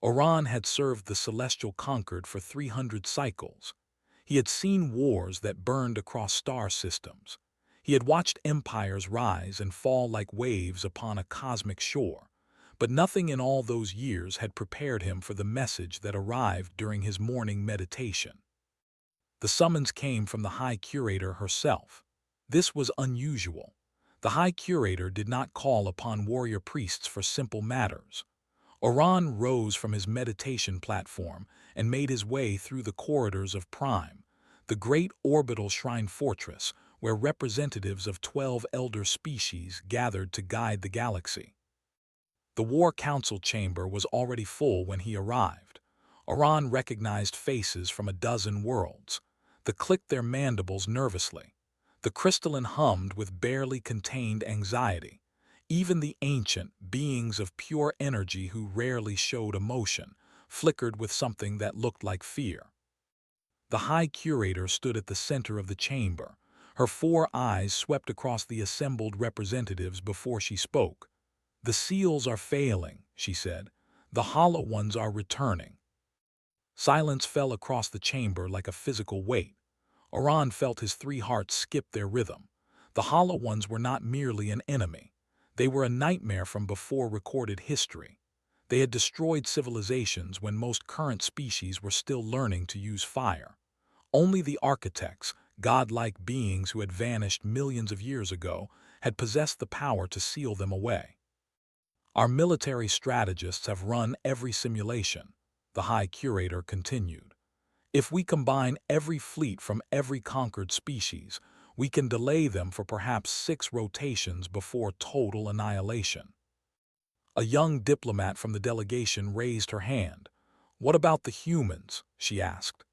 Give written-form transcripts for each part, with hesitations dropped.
Oran had served the Celestial Concord for 300 cycles. He had seen wars that burned across star systems. He had watched empires rise and fall like waves upon a cosmic shore. But nothing in all those years had prepared him for the message that arrived during his morning meditation. The summons came from the High Curator herself. This was unusual. The High Curator did not call upon warrior priests for simple matters. Oran rose from his meditation platform and made his way through the corridors of Prime, the great orbital shrine fortress where representatives of 12 elder species gathered to guide the galaxy. The War Council chamber was already full when he arrived. Oran recognized faces from a dozen worlds. They clicked their mandibles nervously. The crystalline hummed with barely contained anxiety. Even the ancient, beings of pure energy who rarely showed emotion, flickered with something that looked like fear. The High Curator stood at the center of the chamber. Her 4 eyes swept across the assembled representatives before she spoke. "The seals are failing," she said. "The hollow ones are returning." Silence fell across the chamber like a physical weight. Oran felt his 3 hearts skip their rhythm. The hollow ones were not merely an enemy. They were a nightmare from before recorded history. They had destroyed civilizations when most current species were still learning to use fire. Only the architects, godlike beings who had vanished millions of years ago, had possessed the power to seal them away. "Our military strategists have run every simulation," the High Curator continued. "If we combine every fleet from every conquered species, we can delay them for perhaps 6 rotations before total annihilation." A young diplomat from the delegation raised her hand. "What about the humans?" she asked.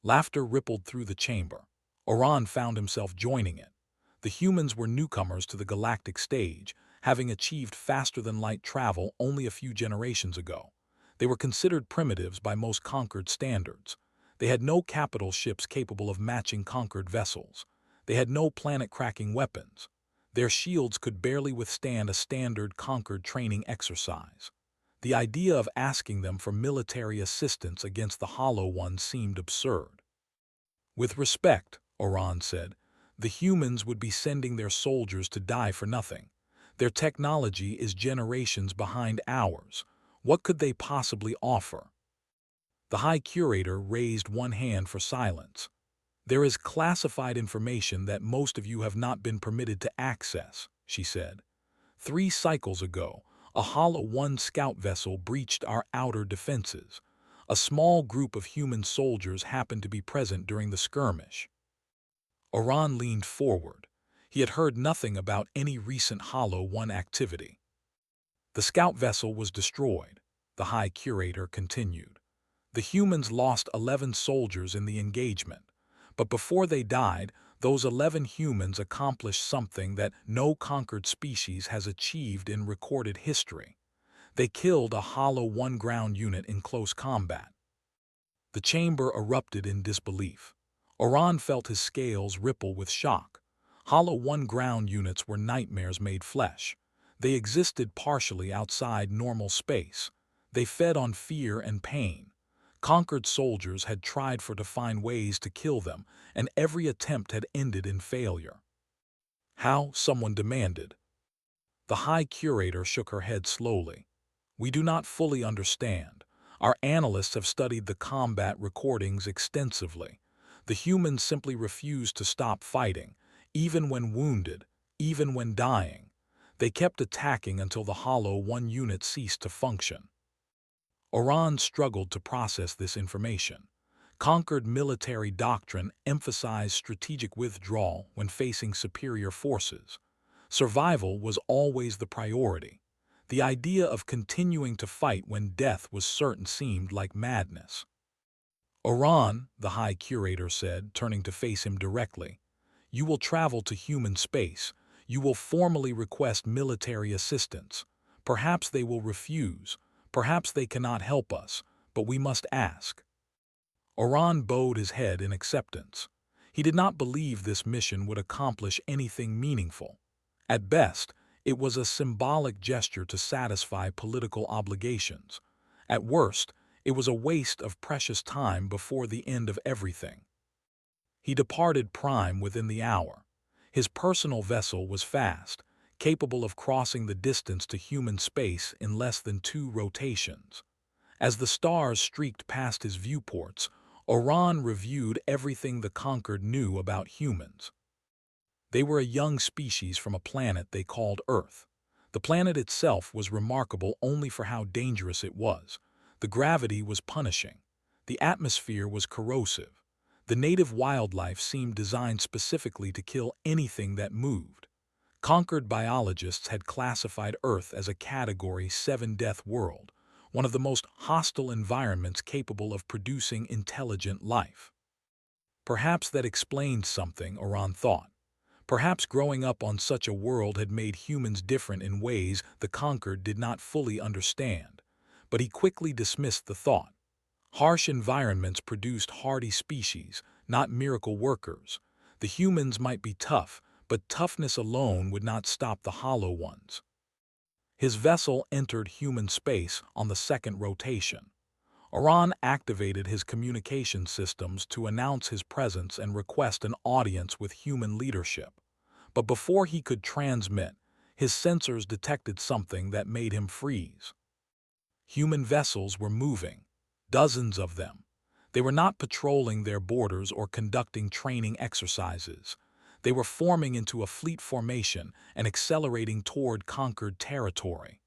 Laughter rippled through the chamber. Oran found himself joining it. The humans were newcomers to the galactic stage, having achieved faster-than-light travel only a few generations ago. They were considered primitives by most conquered standards. They had no capital ships capable of matching conquered vessels. They had no planet-cracking weapons. Their shields could barely withstand a standard conquered training exercise. The idea of asking them for military assistance against the Hollow Ones seemed absurd. "With respect," Oran said, "the humans would be sending their soldiers to die for nothing. Their technology is generations behind ours. What could they possibly offer?" The High Curator raised one hand for silence. "There is classified information that most of you have not been permitted to access," she said. 3 cycles ago, a Hollow One scout vessel breached our outer defenses. A small group of human soldiers happened to be present during the skirmish. Oran leaned forward. He had heard nothing about any recent Hollow One activity. "The scout vessel was destroyed," the High Curator continued. "The humans lost 11 soldiers in the engagement. But before they died, those 11 humans accomplished something that no conquered species has achieved in recorded history. They killed a Hollow One ground unit in close combat." The chamber erupted in disbelief. Oran felt his scales ripple with shock. Hollow One ground units were nightmares made flesh. They existed partially outside normal space. They fed on fear and pain. Conquered soldiers had tried to find ways to kill them, and every attempt had ended in failure. "How?" someone demanded. The High Curator shook her head slowly. "We do not fully understand. Our analysts have studied the combat recordings extensively. The humans simply refused to stop fighting, even when wounded, even when dying. They kept attacking until the Hollow One unit ceased to function." Oran struggled to process this information. Conquered military doctrine emphasized strategic withdrawal when facing superior forces. Survival was always the priority. The idea of continuing to fight when death was certain seemed like madness. "Oran," the High Curator said, turning to face him directly, "you will travel to human space. You will formally request military assistance. Perhaps they will refuse. Perhaps they cannot help us, but we must ask." Oran bowed his head in acceptance. He did not believe this mission would accomplish anything meaningful. At best, it was a symbolic gesture to satisfy political obligations. At worst, it was a waste of precious time before the end of everything. He departed Prime within the hour. His personal vessel was fast, capable of crossing the distance to human space in less than 2 rotations. As the stars streaked past his viewports, Oran reviewed everything the Conquered knew about humans. They were a young species from a planet they called Earth. The planet itself was remarkable only for how dangerous it was. The gravity was punishing. The atmosphere was corrosive. The native wildlife seemed designed specifically to kill anything that moved. Conquered biologists had classified Earth as a Category 7 death world, one of the most hostile environments capable of producing intelligent life. Perhaps that explained something, Oran thought. Perhaps growing up on such a world had made humans different in ways the Conquered did not fully understand. But he quickly dismissed the thought. Harsh environments produced hardy species, not miracle workers. The humans might be tough, but toughness alone would not stop the hollow ones. His vessel entered human space on the 2nd rotation. Oran activated his communication systems to announce his presence and request an audience with human leadership. But before he could transmit, his sensors detected something that made him freeze. Human vessels were moving, dozens of them. They were not patrolling their borders or conducting training exercises. They were forming into a fleet formation and accelerating toward conquered territory.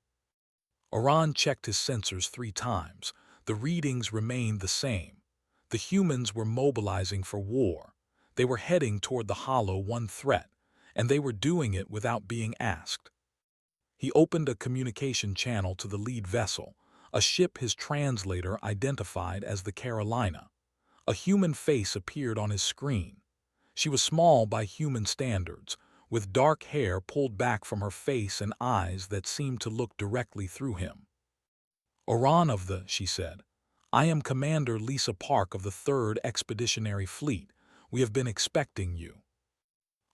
Oran checked his sensors 3 times. The readings remained the same. The humans were mobilizing for war. They were heading toward the Hollow One threat, and they were doing it without being asked. He opened a communication channel to the lead vessel, a ship his translator identified as the Carolina. A human face appeared on his screen. She was small by human standards, with dark hair pulled back from her face and eyes that seemed to look directly through him. "Oran of the," she said. "I am Commander Lisa Park of the 3rd Expeditionary Fleet. We have been expecting you."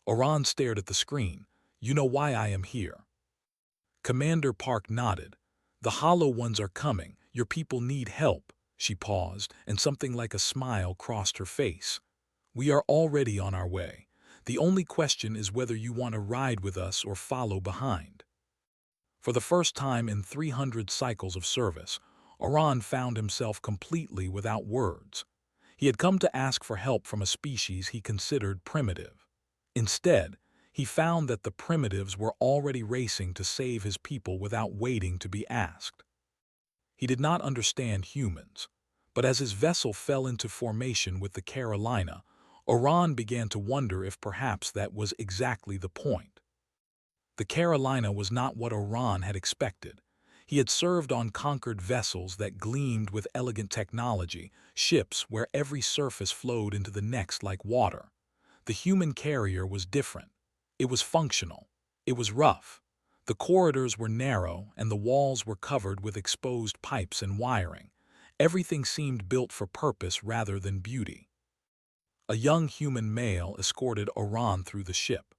Oran stared at the screen. "You know why I am here." Commander Park nodded. "The Hollow Ones are coming. Your people need help." She paused, and something like a smile crossed her face. "We are already on our way. The only question is whether you want to ride with us or follow behind." For the first time in 300 cycles of service, Oran found himself completely without words. He had come to ask for help from a species he considered primitive. Instead, he found that the primitives were already racing to save his people without waiting to be asked. He did not understand humans, but as his vessel fell into formation with the Carolina, Oran began to wonder if perhaps that was exactly the point. The Carolina was not what Oran had expected. He had served on conquered vessels that gleamed with elegant technology, ships where every surface flowed into the next like water. The human carrier was different. It was functional. It was rough. The corridors were narrow and the walls were covered with exposed pipes and wiring. Everything seemed built for purpose rather than beauty. A young human male escorted Oran through the ship.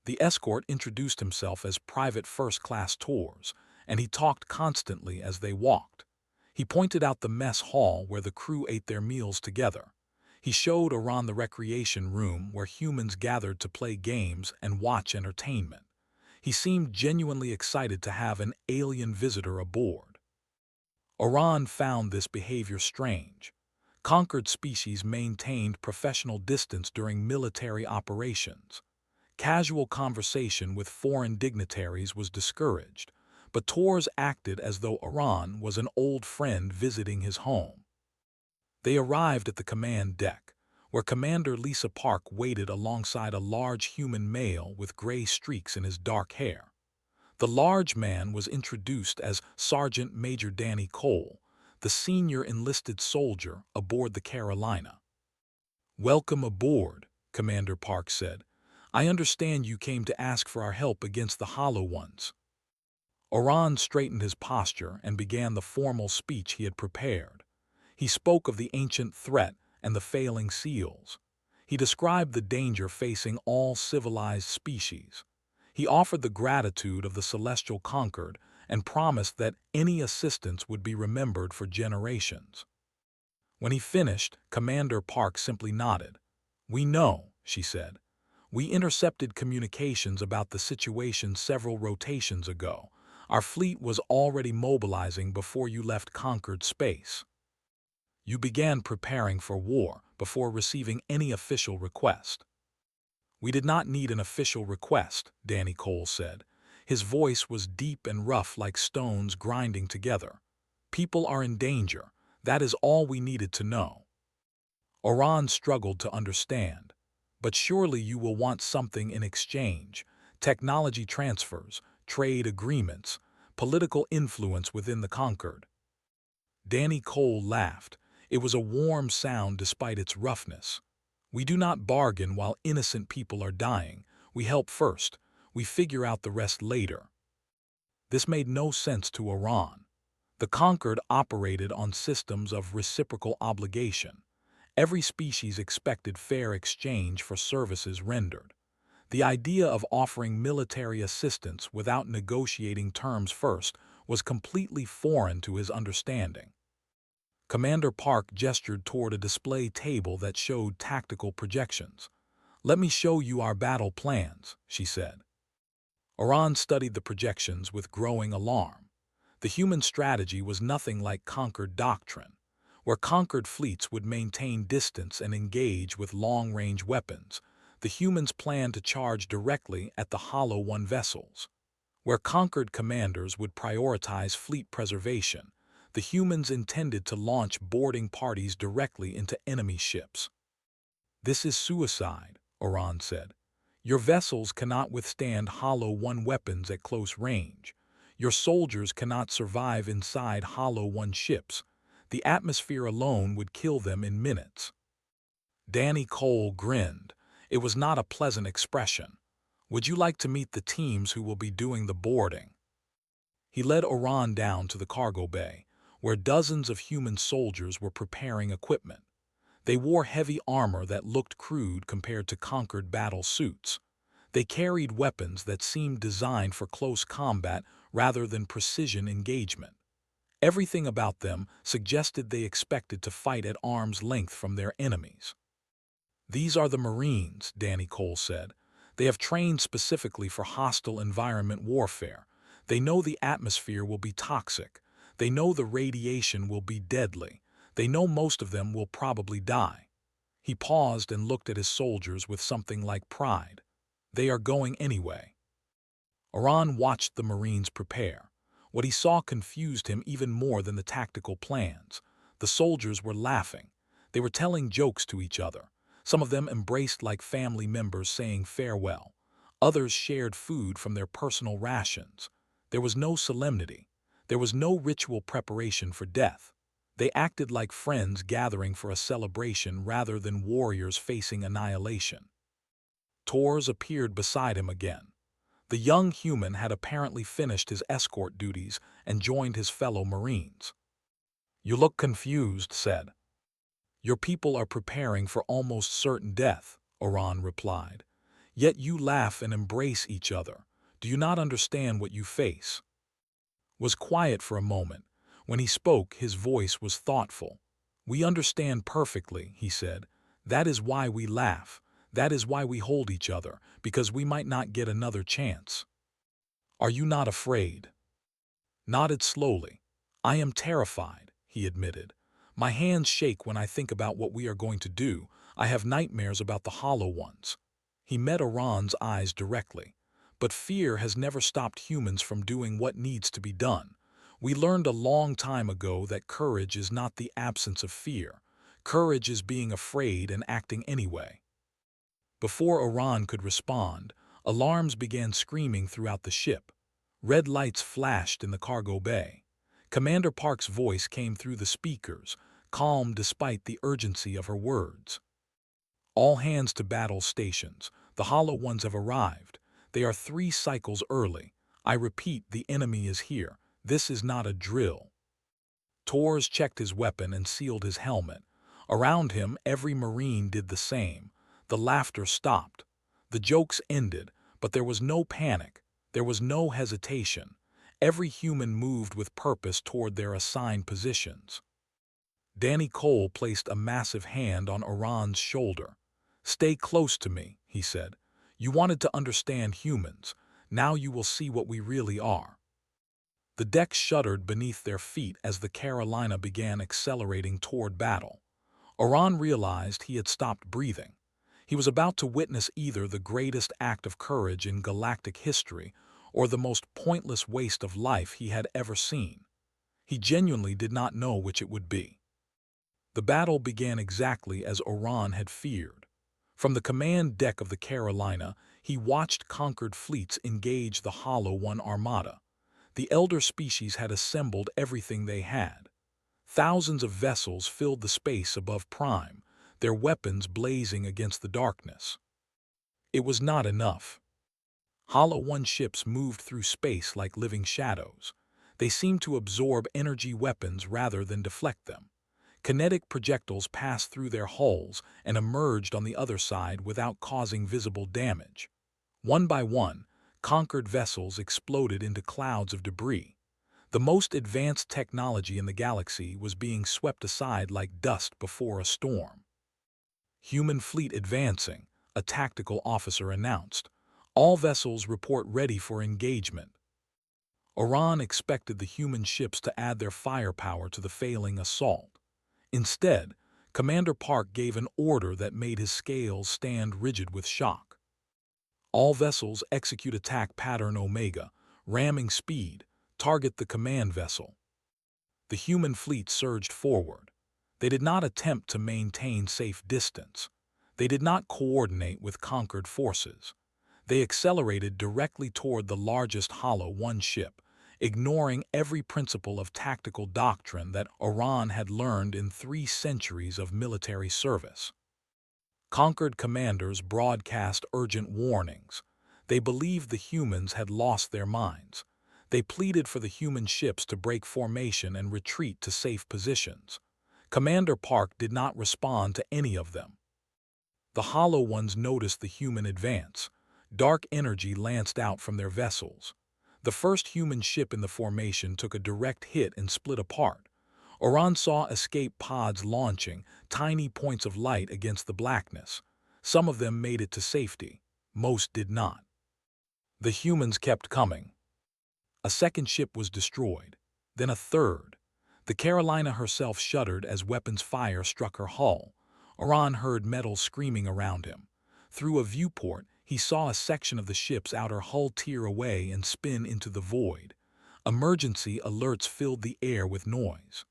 The escort introduced himself as Private First-Class Tours, and he talked constantly as they walked. He pointed out the mess hall where the crew ate their meals together. He showed Oran the recreation room where humans gathered to play games and watch entertainment. He seemed genuinely excited to have an alien visitor aboard. Oran found this behavior strange. Conquered species maintained professional distance during military operations. Casual conversation with foreign dignitaries was discouraged, but tours acted as though Oran was an old friend visiting his home. They arrived at the command deck, where Commander Lisa Park waited alongside a large human male with gray streaks in his dark hair. The large man was introduced as Sergeant Major Danny Cole, the senior enlisted soldier aboard the Carolina. "Welcome aboard," Commander Park said. "I understand you came to ask for our help against the Hollow Ones." Oran straightened his posture and began the formal speech he had prepared. He spoke of the ancient threat and the failing seals. He described the danger facing all civilized species. He offered the gratitude of the celestial conquered and promised that any assistance would be remembered for generations. When he finished, Commander Park simply nodded. "We know," she said. "We intercepted communications about the situation several rotations ago. Our fleet was already mobilizing before you left conquered space. You began preparing for war before receiving any official request." "We did not need an official request," Danny Cole said. His voice was deep and rough like stones grinding together. "People are in danger. That is all we needed to know." Oran struggled to understand. "But surely you will want something in exchange. Technology transfers, trade agreements, political influence within the conquered." Danny Cole laughed. It was a warm sound despite its roughness. "We do not bargain while innocent people are dying. We help first. We figure out the rest later." This made no sense to Oran. The conquered operated on systems of reciprocal obligation. Every species expected fair exchange for services rendered. The idea of offering military assistance without negotiating terms first was completely foreign to his understanding. Commander Park gestured toward a display table that showed tactical projections. "Let me show you our battle plans," she said. Oran studied the projections with growing alarm. The human strategy was nothing like conquered doctrine, where conquered fleets would maintain distance and engage with long-range weapons. The humans planned to charge directly at the Hollow One vessels. Where conquered commanders would prioritize fleet preservation, the humans intended to launch boarding parties directly into enemy ships. "This is suicide," Oran said. "Your vessels cannot withstand Hollow One weapons at close range. Your soldiers cannot survive inside Hollow One ships. The atmosphere alone would kill them in minutes." Danny Cole grinned. It was not a pleasant expression. "Would you like to meet the teams who will be doing the boarding?" He led Oran down to the cargo bay, where dozens of human soldiers were preparing equipment. They wore heavy armor that looked crude compared to conquered battle suits. They carried weapons that seemed designed for close combat rather than precision engagement. Everything about them suggested they expected to fight at arm's length from their enemies. "These are the Marines," Danny Cole said. "They have trained specifically for hostile environment warfare. They know the atmosphere will be toxic. They know the radiation will be deadly. They know most of them will probably die." He paused and looked at his soldiers with something like pride. "They are going anyway." Oran watched the Marines prepare. What he saw confused him even more than the tactical plans. The soldiers were laughing. They were telling jokes to each other. Some of them embraced like family members saying farewell. Others shared food from their personal rations. There was no solemnity. There was no ritual preparation for death. They acted like friends gathering for a celebration rather than warriors facing annihilation. Tors appeared beside him again. The young human had apparently finished his escort duties and joined his fellow Marines. "You look confused," said. "Your people are preparing for almost certain death," Oran replied. "Yet you laugh and embrace each other. Do you not understand what you face?" Was quiet for a moment. When he spoke, his voice was thoughtful. "We understand perfectly," he said. "That is why we laugh. That is why we hold each other, because we might not get another chance." "Are you not afraid?" Nodded slowly. "I am terrified," he admitted. "My hands shake when I think about what we are going to do. I have nightmares about the Hollow Ones." He met Oran's eyes directly. "But fear has never stopped humans from doing what needs to be done. We learned a long time ago that courage is not the absence of fear. Courage is being afraid and acting anyway." Before Oran could respond, alarms began screaming throughout the ship. Red lights flashed in the cargo bay. Commander Park's voice came through the speakers, calm despite the urgency of her words. "All hands to battle stations. The Hollow Ones have arrived. They are 3 cycles early. I repeat, the enemy is here. This is not a drill." Tors checked his weapon and sealed his helmet. Around him, every Marine did the same. The laughter stopped. The jokes ended, but there was no panic. There was no hesitation. Every human moved with purpose toward their assigned positions. Danny Cole placed a massive hand on Oran's shoulder. "Stay close to me," he said. "You wanted to understand humans. Now you will see what we really are." The deck shuddered beneath their feet as the Carolina began accelerating toward battle. Oran realized he had stopped breathing. He was about to witness either the greatest act of courage in galactic history or the most pointless waste of life he had ever seen. He genuinely did not know which it would be. The battle began exactly as Oran had feared. From the command deck of the Carolina, he watched conquered fleets engage the Hollow One Armada. The elder species had assembled everything they had. Thousands of vessels filled the space above Prime, their weapons blazing against the darkness. It was not enough. Hollow One ships moved through space like living shadows. They seemed to absorb energy weapons rather than deflect them. Kinetic projectiles passed through their hulls and emerged on the other side without causing visible damage. One by one, conquered vessels exploded into clouds of debris. The most advanced technology in the galaxy was being swept aside like dust before a storm. "Human fleet advancing," a tactical officer announced. "All vessels report ready for engagement." Oran expected the human ships to add their firepower to the failing assault. Instead, Commander Park gave an order that made his scales stand rigid with shock. "All vessels execute attack pattern Omega, ramming speed, target the command vessel." The human fleet surged forward. They did not attempt to maintain safe distance. They did not coordinate with conquered forces. They accelerated directly toward the largest Hollow One ship, ignoring every principle of tactical doctrine that Oran had learned in 3 centuries of military service. Conquered commanders broadcast urgent warnings. They believed the humans had lost their minds. They pleaded for the human ships to break formation and retreat to safe positions. Commander Park did not respond to any of them. The Hollow Ones noticed the human advance. Dark energy lanced out from their vessels. The first human ship in the formation took a direct hit and split apart. Oran saw escape pods launching, tiny points of light against the blackness. Some of them made it to safety. Most did not. The humans kept coming. A second ship was destroyed, then a third. The Carolina herself shuddered as weapons fire struck her hull. Oran heard metal screaming around him. Through a viewport, he saw a section of the ship's outer hull tear away and spin into the void. Emergency alerts filled the air with noise.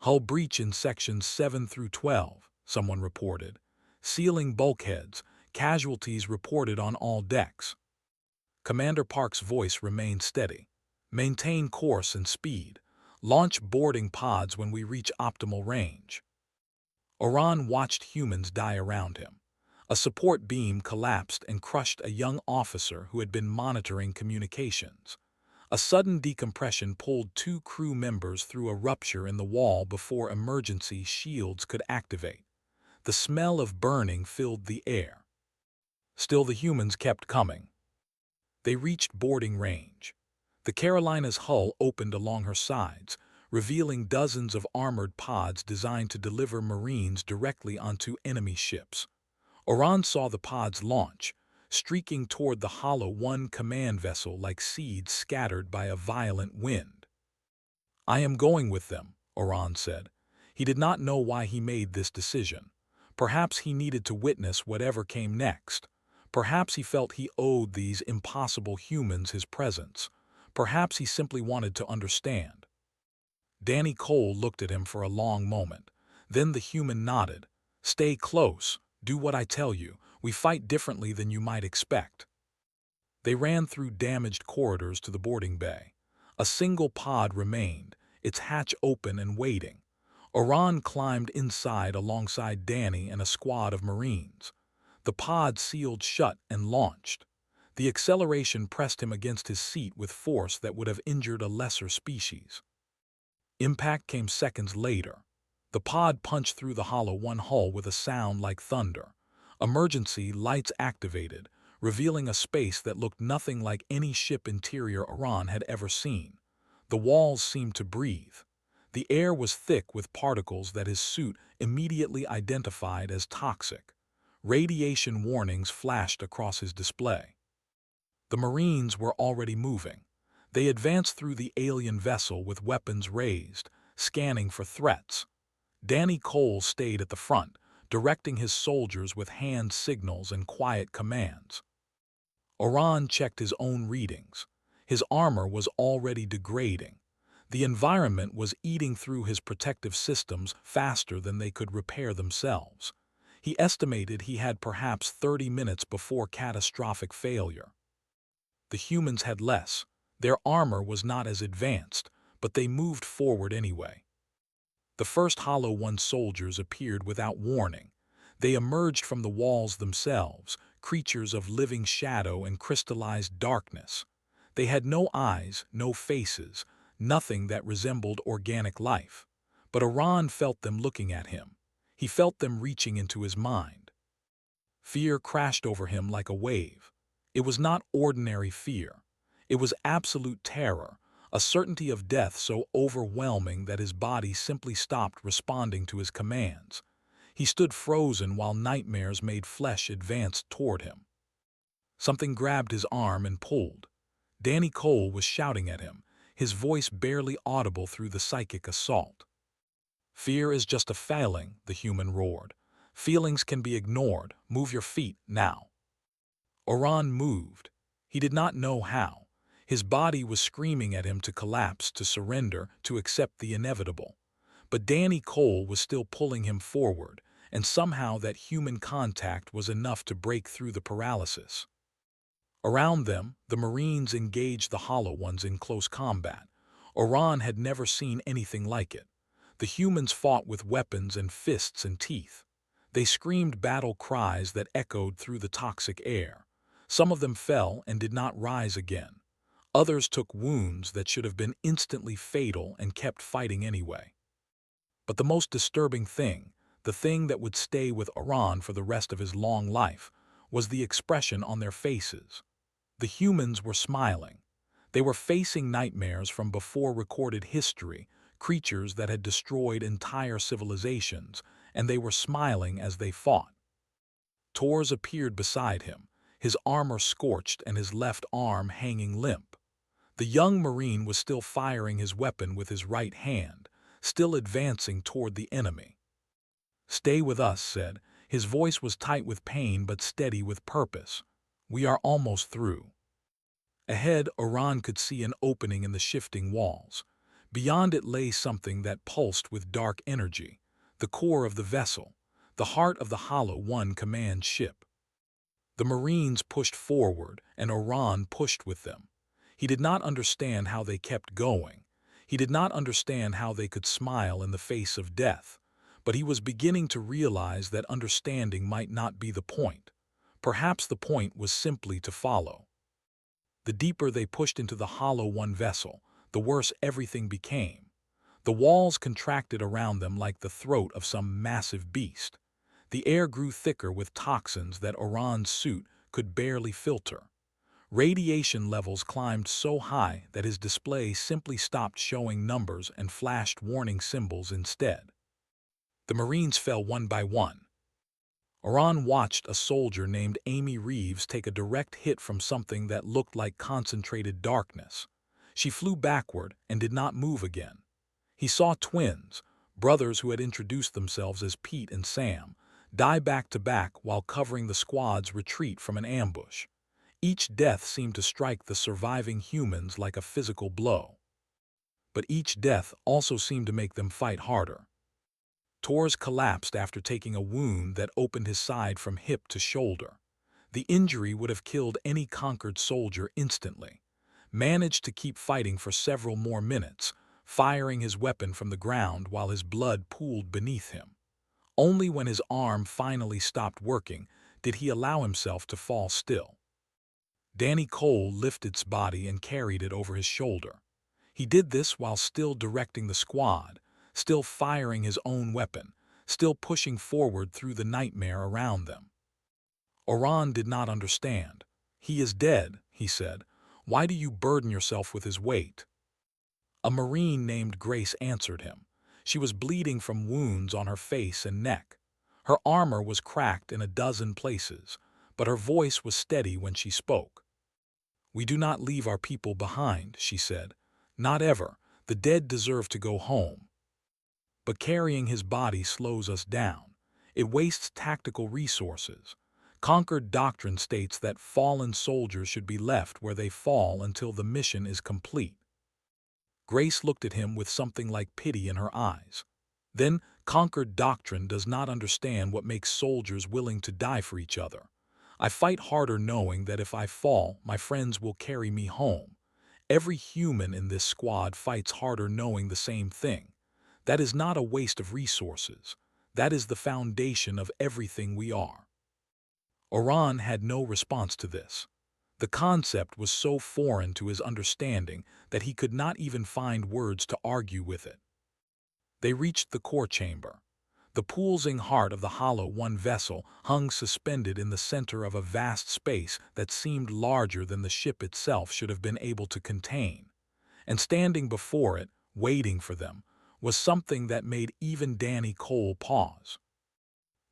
"Hull breach in sections 7 through 12, someone reported. "Sealing bulkheads, casualties reported on all decks." Commander Park's voice remained steady. "Maintain course and speed. Launch boarding pods when we reach optimal range." Oran watched humans die around him. A support beam collapsed and crushed a young officer who had been monitoring communications. A sudden decompression pulled 2 crew members through a rupture in the wall before emergency shields could activate. The smell of burning filled the air. Still the humans kept coming. They reached boarding range. The Carolina's hull opened along her sides, revealing dozens of armored pods designed to deliver Marines directly onto enemy ships. Oran saw the pods launch, streaking toward the Hollow One command vessel like seeds scattered by a violent wind. "I am going with them," Oran said. He did not know why he made this decision. Perhaps he needed to witness whatever came next. Perhaps he felt he owed these impossible humans his presence. Perhaps he simply wanted to understand. Danny Cole looked at him for a long moment. Then the human nodded. "Stay close. Do what I tell you. We fight differently than you might expect." They ran through damaged corridors to the boarding bay. A single pod remained, its hatch open and waiting. Oran climbed inside alongside Danny and a squad of Marines. The pod sealed shut and launched. The acceleration pressed him against his seat with force that would have injured a lesser species. Impact came seconds later. The pod punched through the Hollow One hull with a sound like thunder. Emergency lights activated, revealing a space that looked nothing like any ship interior Oran had ever seen. The walls seemed to breathe. The air was thick with particles that his suit immediately identified as toxic. Radiation warnings flashed across his display. The Marines were already moving. They advanced through the alien vessel with weapons raised, scanning for threats. Danny Cole stayed at the front, directing his soldiers with hand signals and quiet commands. Oran checked his own readings. His armor was already degrading. The environment was eating through his protective systems faster than they could repair themselves. He estimated he had perhaps 30 minutes before catastrophic failure. The humans had less. Their armor was not as advanced, but they moved forward anyway. The first Hollow One soldiers appeared without warning. They emerged from the walls themselves, creatures of living shadow and crystallized darkness. They had no eyes, no faces, nothing that resembled organic life. But Oran felt them looking at him. He felt them reaching into his mind. Fear crashed over him like a wave. It was not ordinary fear. It was absolute terror, a certainty of death so overwhelming that his body simply stopped responding to his commands. He stood frozen while nightmares made flesh advance toward him. Something grabbed his arm and pulled. Danny Cole was shouting at him, his voice barely audible through the psychic assault. "Fear is just a failing," the human roared. "Feelings can be ignored. Move your feet, now." Oran moved. He did not know how. His body was screaming at him to collapse, to surrender, to accept the inevitable. But Danny Cole was still pulling him forward, and somehow that human contact was enough to break through the paralysis. Around them, the Marines engaged the Hollow Ones in close combat. Oran had never seen anything like it. The humans fought with weapons and fists and teeth. They screamed battle cries that echoed through the toxic air. Some of them fell and did not rise again. Others took wounds that should have been instantly fatal and kept fighting anyway. But the most disturbing thing, the thing that would stay with Oran for the rest of his long life, was the expression on their faces. The humans were smiling. They were facing nightmares from before recorded history, creatures that had destroyed entire civilizations, and they were smiling as they fought. Tors appeared beside him, his armor scorched and his left arm hanging limp. The young Marine was still firing his weapon with his right hand, still advancing toward the enemy. "Stay with us," said. His voice was tight with pain but steady with purpose. "We are almost through." Ahead, Oran could see an opening in the shifting walls. Beyond it lay something that pulsed with dark energy, the core of the vessel, the heart of the Hollow One command ship. The Marines pushed forward, and Oran pushed with them. He did not understand how they kept going. He did not understand how they could smile in the face of death. But he was beginning to realize that understanding might not be the point. Perhaps the point was simply to follow. The deeper they pushed into the Hollow One vessel, the worse everything became. The walls contracted around them like the throat of some massive beast. The air grew thicker with toxins that Oran's suit could barely filter. Radiation levels climbed so high that his display simply stopped showing numbers and flashed warning symbols instead. The Marines fell one by one. Oran watched a soldier named Amy Reeves take a direct hit from something that looked like concentrated darkness. She flew backward and did not move again. He saw twins, brothers who had introduced themselves as Pete and Sam, die back to back while covering the squad's retreat from an ambush. Each death seemed to strike the surviving humans like a physical blow. But each death also seemed to make them fight harder. Tors collapsed after taking a wound that opened his side from hip to shoulder. The injury would have killed any conquered soldier instantly. Managed to keep fighting for several more minutes, firing his weapon from the ground while his blood pooled beneath him. Only when his arm finally stopped working did he allow himself to fall still. Danny Cole lifted his body and carried it over his shoulder. He did this while still directing the squad, still firing his own weapon, still pushing forward through the nightmare around them. Oran did not understand. "He is dead," he said. "Why do you burden yourself with his weight?" A Marine named Grace answered him. She was bleeding from wounds on her face and neck. Her armor was cracked in a dozen places, but her voice was steady when she spoke. "We do not leave our people behind," she said. "Not ever. The dead deserve to go home. But carrying his body slows us down. It wastes tactical resources. Conquered doctrine states that fallen soldiers should be left where they fall until the mission is complete." Grace looked at him with something like pity in her eyes. "Then, conquered doctrine does not understand what makes soldiers willing to die for each other. I fight harder knowing that if I fall, my friends will carry me home. Every human in this squad fights harder knowing the same thing. That is not a waste of resources. That is the foundation of everything we are." Oran had no response to this. The concept was so foreign to his understanding that he could not even find words to argue with it. They reached the core chamber. The pulsing heart of the Hollow One vessel hung suspended in the center of a vast space that seemed larger than the ship itself should have been able to contain. And standing before it, waiting for them, was something that made even Danny Cole pause.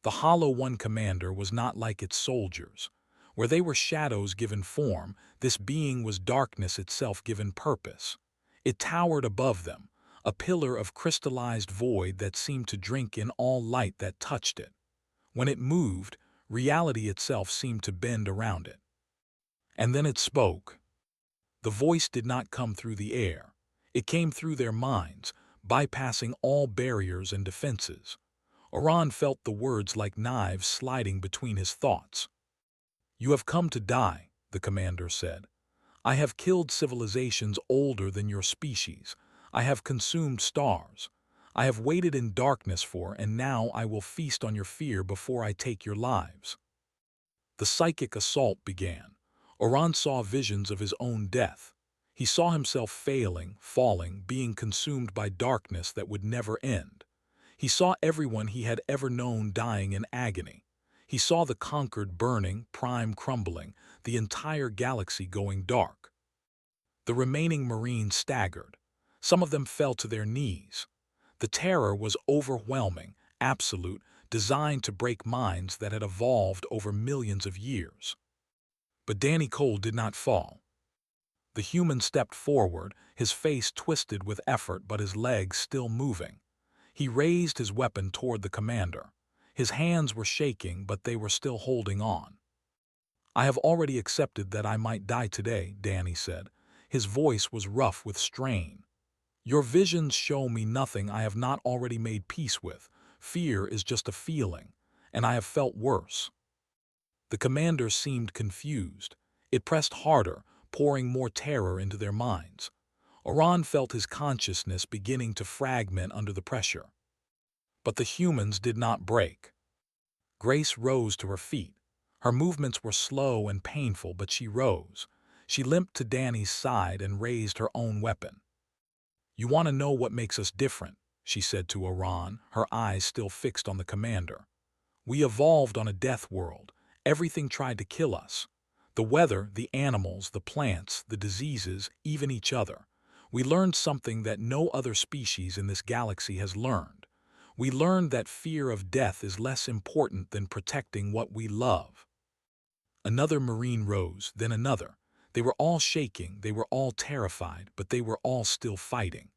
The Hollow One commander was not like its soldiers. Where they were shadows given form, this being was darkness itself given purpose. It towered above them, a pillar of crystallized void that seemed to drink in all light that touched it. When it moved, reality itself seemed to bend around it. And then it spoke. The voice did not come through the air. It came through their minds, bypassing all barriers and defenses. Oran felt the words like knives sliding between his thoughts. "You have come to die," the commander said. "I have killed civilizations older than your species. I have consumed stars. I have waited in darkness for, and now I will feast on your fear before I take your lives." The psychic assault began. Oran saw visions of his own death. He saw himself failing, falling, being consumed by darkness that would never end. He saw everyone he had ever known dying in agony. He saw the conquered burning, prime crumbling, the entire galaxy going dark. The remaining Marines staggered. Some of them fell to their knees. The terror was overwhelming, absolute, designed to break minds that had evolved over millions of years. But Danny Cole did not fall. The human stepped forward, his face twisted with effort but his legs still moving. He raised his weapon toward the commander. His hands were shaking, but they were still holding on. "I have already accepted that I might die today," Danny said. His voice was rough with strain. "Your visions show me nothing I have not already made peace with. Fear is just a feeling, and I have felt worse." The commander seemed confused. It pressed harder, pouring more terror into their minds. Oran felt his consciousness beginning to fragment under the pressure. But the humans did not break. Grace rose to her feet. Her movements were slow and painful, but she rose. She limped to Danny's side and raised her own weapon. "You want to know what makes us different," she said to Oran, her eyes still fixed on the commander. "We evolved on a death world. Everything tried to kill us. The weather, the animals, the plants, the diseases, even each other. We learned something that no other species in this galaxy has learned. We learned that fear of death is less important than protecting what we love." Another Marine rose, then another. They were all shaking, they were all terrified, but they were all still fighting.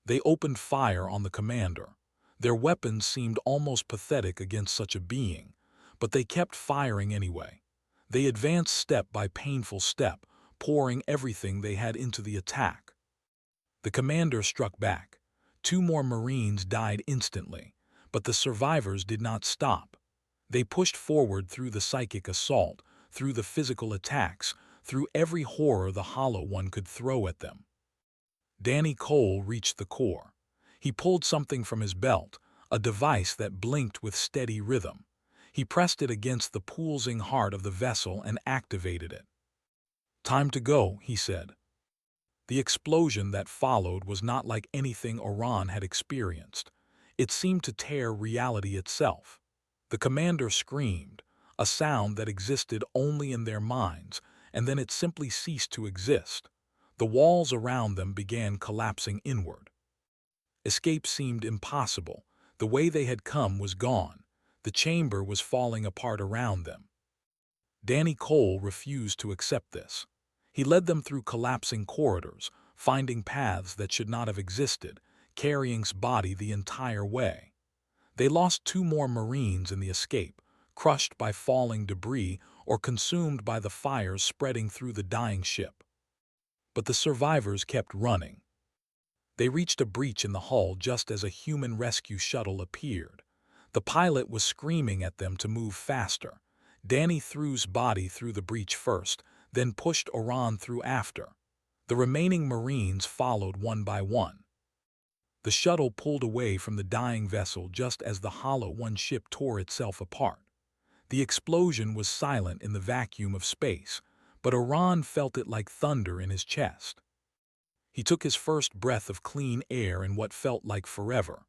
They opened fire on the commander. Their weapons seemed almost pathetic against such a being, but they kept firing anyway. They advanced step by painful step, pouring everything they had into the attack. The commander struck back. 2 more Marines died instantly, but the survivors did not stop. They pushed forward through the psychic assault, through the physical attacks, through every horror the Hollow One could throw at them. Danny Cole reached the core. He pulled something from his belt, a device that blinked with steady rhythm. He pressed it against the pulsing heart of the vessel and activated it. "Time to go," he said. The explosion that followed was not like anything Oran had experienced. It seemed to tear reality itself. The commander screamed. a sound that existed only in their minds, and then it simply ceased to exist. The walls around them began collapsing inward. Escape seemed impossible. The way they had come was gone. The chamber was falling apart around them. Danny Cole refused to accept this. He led them through collapsing corridors, finding paths that should not have existed, carrying his body the entire way. They lost 2 more Marines in the escape, crushed by falling debris or consumed by the fires spreading through the dying ship. But the survivors kept running. They reached a breach in the hull just as a human rescue shuttle appeared. The pilot was screaming at them to move faster. Danny threw his body through the breach first, then pushed Oran through after. The remaining Marines followed one by one. The shuttle pulled away from the dying vessel just as the Hollow One ship tore itself apart. The explosion was silent in the vacuum of space, but Oran felt it like thunder in his chest. He took his first breath of clean air in what felt like forever.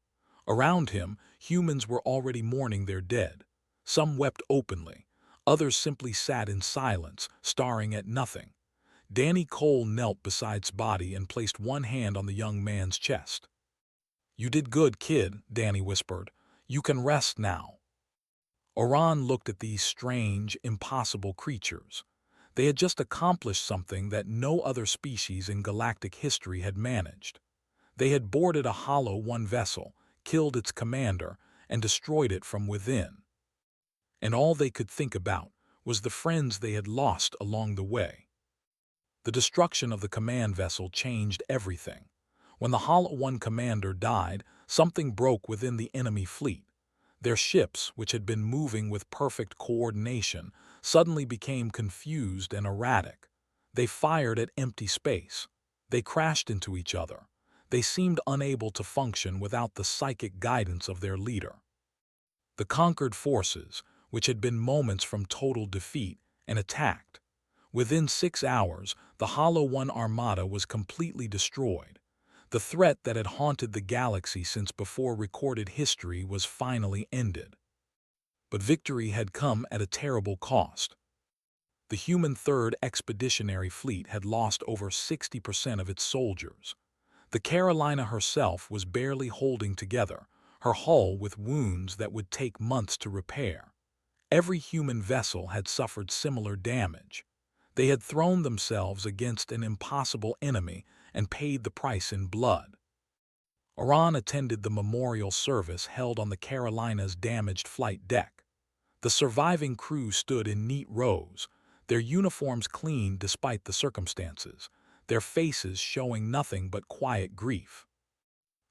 Around him, humans were already mourning their dead. Some wept openly. Others simply sat in silence, staring at nothing. Danny Cole knelt beside his body and placed one hand on the young man's chest. "You did good, kid," Danny whispered. "You can rest now." Oran looked at these strange, impossible creatures. They had just accomplished something that no other species in galactic history had managed. They had boarded a Hollow One vessel, killed its commander, and destroyed it from within. And all they could think about was the friends they had lost along the way. The destruction of the command vessel changed everything. When the Hollow One commander died, something broke within the enemy fleet. Their ships, which had been moving with perfect coordination, suddenly became confused and erratic. They fired at empty space. They crashed into each other. They seemed unable to function without the psychic guidance of their leader. The conquered forces, which had been moments from total defeat, and attacked. Within 6 hours, the Hollow One armada was completely destroyed. The threat that had haunted the galaxy since before recorded history was finally ended. But victory had come at a terrible cost. The human Third Expeditionary Fleet had lost over 60% of its soldiers. The Carolina herself was barely holding together, her hull with wounds that would take months to repair. Every human vessel had suffered similar damage. They had thrown themselves against an impossible enemy and paid the price in blood. Oran attended the memorial service held on the Carolina's damaged flight deck. The surviving crew stood in neat rows, their uniforms clean despite the circumstances, their faces showing nothing but quiet grief.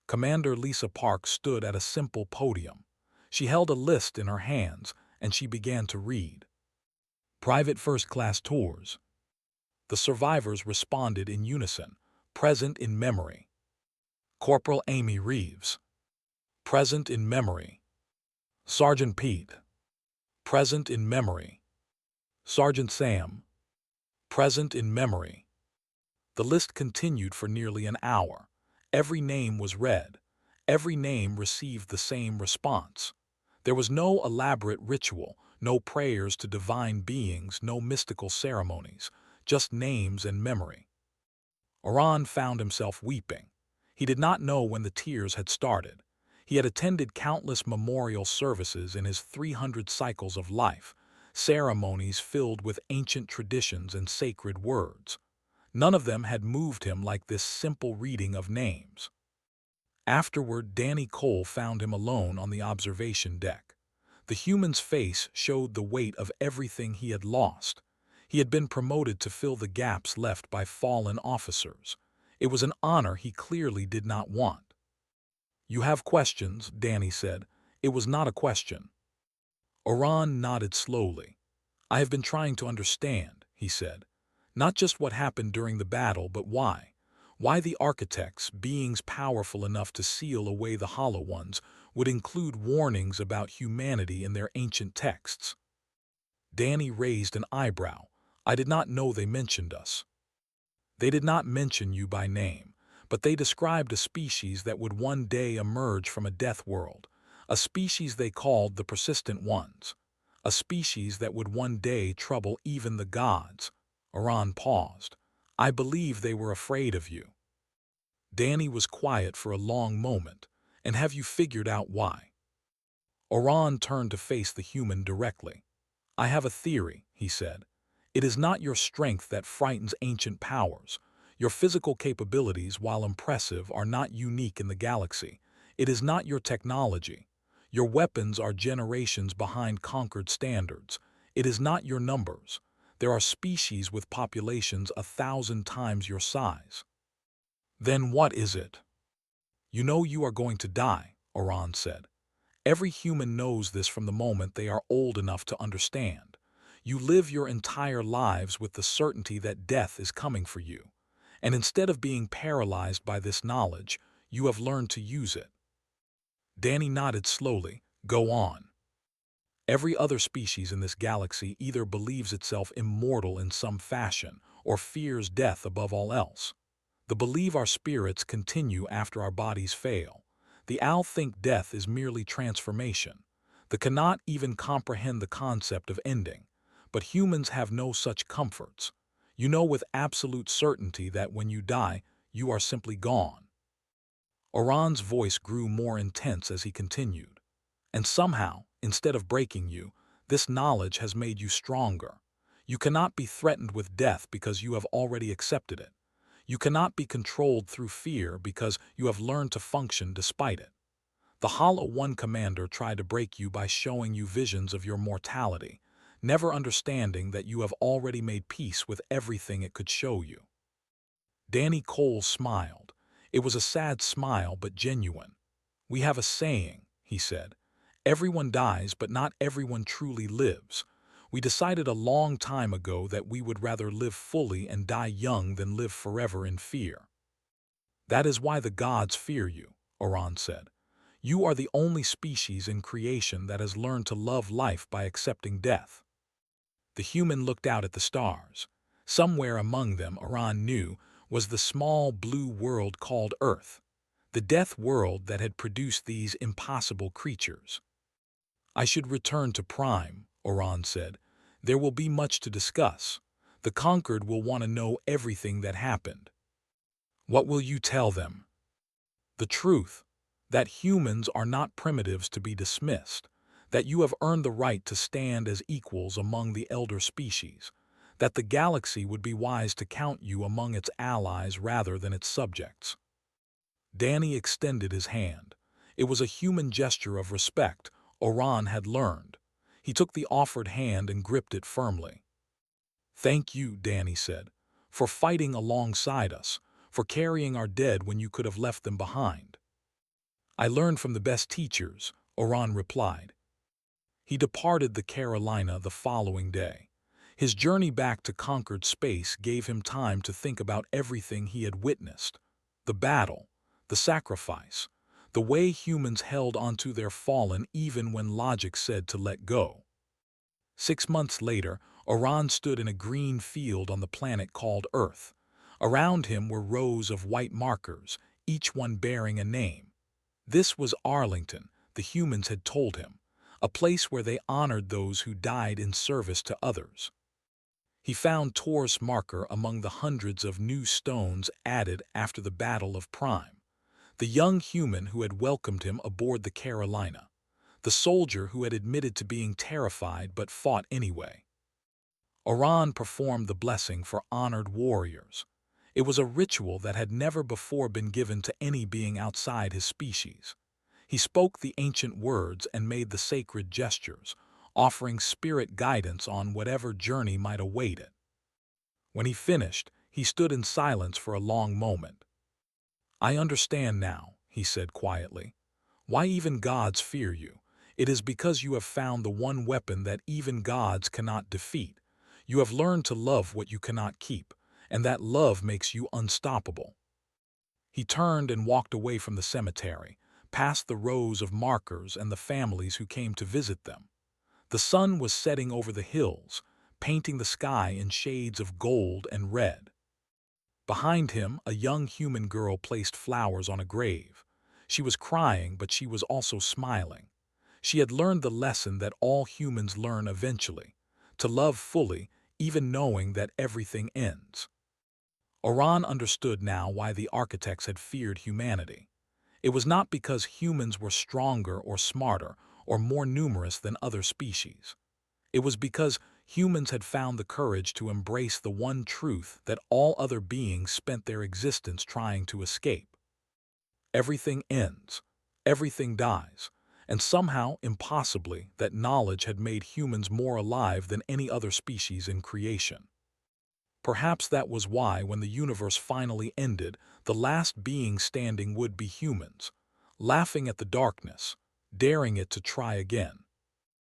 Commander Lisa Park stood at a simple podium. She held a list in her hands, and she began to read. Private first-class tours. The survivors responded in unison, present in memory. Corporal Amy Reeves. Present in memory. Sergeant Pete. Present in memory. Sergeant Sam. Present in memory. The list continued for nearly an hour. Every name was read. Every name received the same response. There was no elaborate ritual, no prayers to divine beings, no mystical ceremonies, just names and memory. Oran found himself weeping. He did not know when the tears had started. He had attended countless memorial services in his 300 cycles of life, ceremonies filled with ancient traditions and sacred words. None of them had moved him like this simple reading of names. Afterward, Danny Cole found him alone on the observation deck. The human's face showed the weight of everything he had lost. He had been promoted to fill the gaps left by fallen officers. It was an honor he clearly did not want. "You have questions," Danny said. It was not a question. Oran nodded slowly. "I have been trying to understand," he said. "Not just what happened during the battle, but why. Why the architects, beings powerful enough to seal away the Hollow Ones, would include warnings about humanity in their ancient texts." Danny raised an eyebrow. "I did not know they mentioned us." "They did not mention you by name, but they described a species that would one day emerge from a death world, a species they called the Persistent Ones, a species that would one day trouble even the gods. Oran paused. I believe they were afraid of you. Danny was quiet for a long moment. And have you figured out why? Oran turned to face the human directly. I have a theory, he said. It is not your strength that frightens ancient powers. Your physical capabilities, while impressive, are not unique in the galaxy. It is not your technology. Your weapons are generations behind conquered standards. It is not your numbers. There are species with populations 1,000 times your size. Then what is it? You know you are going to die, Oran said. Every human knows this from the moment they are old enough to understand. You live your entire lives with the certainty that death is coming for you. And instead of being paralyzed by this knowledge, you have learned to use it. Danny nodded slowly. Go on. Every other species in this galaxy either believes itself immortal in some fashion or fears death above all else. The believe our spirits continue after our bodies fail. The owl think death is merely transformation. The cannot even comprehend the concept of ending. But humans have no such comforts. You know with absolute certainty that when you die, you are simply gone. Oran's voice grew more intense as he continued. And somehow, instead of breaking you, this knowledge has made you stronger. You cannot be threatened with death because you have already accepted it. You cannot be controlled through fear because you have learned to function despite it. The Hollow One Commander tried to break you by showing you visions of your mortality, never understanding that you have already made peace with everything it could show you. Danny Cole smiled. It was a sad smile but genuine. We have a saying, he said. Everyone dies, but not everyone truly lives. We decided a long time ago that we would rather live fully and die young than live forever in fear. That is why the gods fear you, Oran said. You are the only species in creation that has learned to love life by accepting death. The human looked out at the stars. Somewhere among them, Oran knew, was the small blue world called Earth, the death world that had produced these impossible creatures. I should return to Prime, Oran said. There will be much to discuss. The conquered will want to know everything that happened. What will you tell them? The truth, that humans are not primitives to be dismissed, that you have earned the right to stand as equals among the elder species, that the galaxy would be wise to count you among its allies rather than its subjects. Danny extended his hand. It was a human gesture of respect Oran had learned. He took the offered hand and gripped it firmly. Thank you, Danny said, for fighting alongside us, for carrying our dead when you could have left them behind. I learned from the best teachers, Oran replied. He departed the Carolina the following day. His journey back to conquered space gave him time to think about everything he had witnessed. The battle, the sacrifice, the way humans held onto their fallen even when logic said to let go. 6 months later, Oran stood in a green field on the planet called Earth. Around him were rows of white markers, each one bearing a name. This was Arlington, the humans had told him, a place where they honored those who died in service to others. He found Taurus marker among the hundreds of new stones added after the Battle of Prime, the young human who had welcomed him aboard the Carolina, the soldier who had admitted to being terrified but fought anyway. Oran performed the blessing for honored warriors. It was a ritual that had never before been given to any being outside his species. He spoke the ancient words and made the sacred gestures, offering spirit guidance on whatever journey might await it. When he finished, he stood in silence for a long moment. I understand now, he said quietly. Why even gods fear you. It is because you have found the one weapon that even gods cannot defeat. You have learned to love what you cannot keep, and that love makes you unstoppable. He turned and walked away from the cemetery, past the rows of markers and the families who came to visit them. The sun was setting over the hills, painting the sky in shades of gold and red. Behind him, a young human girl placed flowers on a grave. She was crying, but she was also smiling. She had learned the lesson that all humans learn eventually, to love fully, even knowing that everything ends. Oran understood now why the architects had feared humanity. It was not because humans were stronger or smarter or more numerous than other species. It was because humans had found the courage to embrace the one truth that all other beings spent their existence trying to escape. Everything ends, everything dies, and somehow, impossibly, that knowledge had made humans more alive than any other species in creation. Perhaps that was why, when the universe finally ended, the last being standing would be humans, laughing at the darkness, daring it to try again.